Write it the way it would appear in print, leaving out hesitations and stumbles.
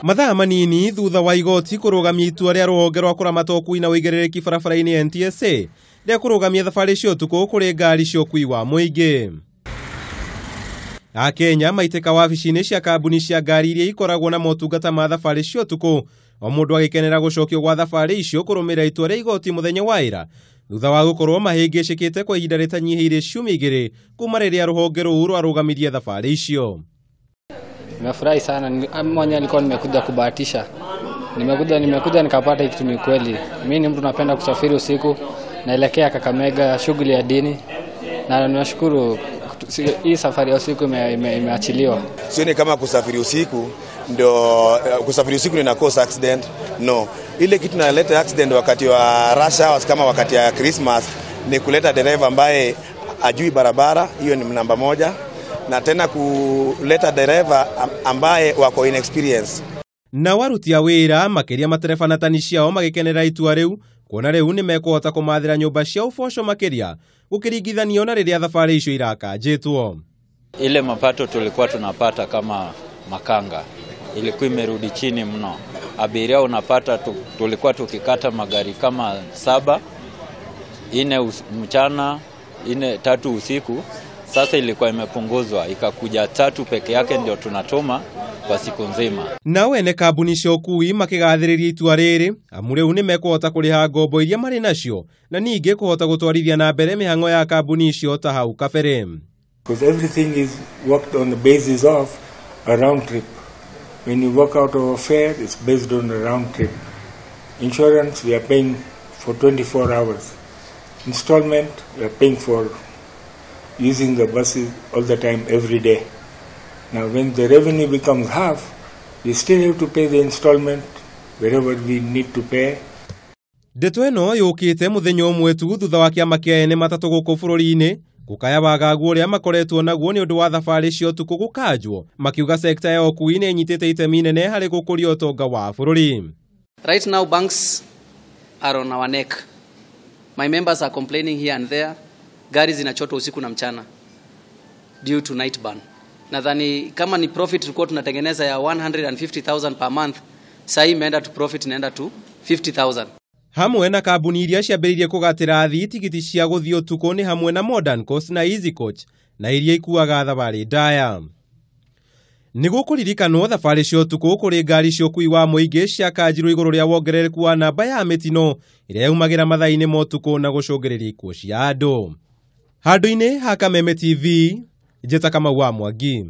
Mathaa manini thutha wa igoti kurugamia itua ria ruhonge rwa kuramata ukui na uigiririki barabara-ini NTSA ria kurugamia thabari cia utuku kuri ngari cia ukui wa muingi. Akenya maiteka wabici-ini cia kambuni cia ngari iria ikoragwo na motungata ma thabari cia utuku, o mundu agikenera gucokio gwa thabari icio kurumira itua ria igoti muthenya wa ira thutha wa gukorwo mahingicikite kwa ihinda ritanyihiire ciumia igiri kuma riria ruhonge ruu rwarugamirie thabari icio. Nimefurahi sana, mwenye alikuwa nimekuja kubahatisha. Nimekuja nikapata kitu ni kweli. Mimi ni mtu napenda kusafiri usiku, naelekea Kakamega shughuli ya dini. Na ninashukuru hii safari ya usiku imeachiliwa. Sioni kama kusafiri usiku nina cause accident. No. Ile kitu inaleta accident wakati wa rush hours kama wakati ya Christmas ni kuleta dereva ambaye ajui barabara, hiyo ni namba moja. Na tena kuleta dereva ambaye wako inexperience. Na waruti a wira makiria matereba na tani ciao magikenera itua riu, kuona riu ni mekuhota kumathira nyumba cia uboco makiria gukiringithanio na riria thabari icio irakanjitwo. Ile mapato tulikuwa tunapata kama makanga ilikuwa imerudi chini mno. Abiria unapata tulikuwa tukikata magari kama 7, 4 mchana, 3 usiku. Sasa ilikuwa imepunguzwa ikakuja 3 peke yake ndio tunatuma kwa siku nzima. Nawe ne kambuni cia ukui makigathiriria itua riri, amuriu ni mekuhota kuriha ngombo iria mari nacio na ningi kuhota gutwarithia na mbere mihango ya kambuni icio ta hau kabere. Because everything is worked on the basis of a round trip. When you work out of a fare, it's based on a round trip. Insurance, we are paying for 24 hours. Installment, we are paying for using the buses all the time, every day. Now, when the revenue becomes half, we still have to pay the installment wherever we need to pay. Ndeto ĩno yũkĩte mũthenya ũmwe tu thutha wa kĩama kĩa ene matatũ gũkũ bũrũri-inĩ gũkaya wagagu ũrĩa makoretwo naguo nĩ ũndũ wa thabari cia ũtukũ gũkanjwo, makiuga sekta ya ũkui nĩ ĩnyitĩte itemi inene harĩ gũkũria ũtonga wa bũrũri. Right now, banks are on our neck. My members are complaining here and there. Gari zinachotwa usiku na mchana due to night ban. Nadhani kama ni profit tulikuwa tunatengeneza ya 150,000 per month, sasa imeenda to profit inaenda to 50,000. Hamwe na kambuni iria ciambĩrĩirie kũgatĩra tigiti cia gũthiĩ ũtukũ nĩ hamwe na Modern Coast na Easy Coach na iria ikuaga thabari ndaya. Nĩ gũkũririkanwo thabari cia ũtukũ kũrĩ ngari cia ũkui wa mũingĩ ciakanjirwo igũrũ rĩa wongerereku wa namba ya mĩtino ĩrĩa yaumagĩra mathaa-inĩ ma ũtukũ na gũcũngĩrĩria ikuũ cia andũ. Handũ-inĩ ha Kameme TV, Njeta Kamau wa Mwangi.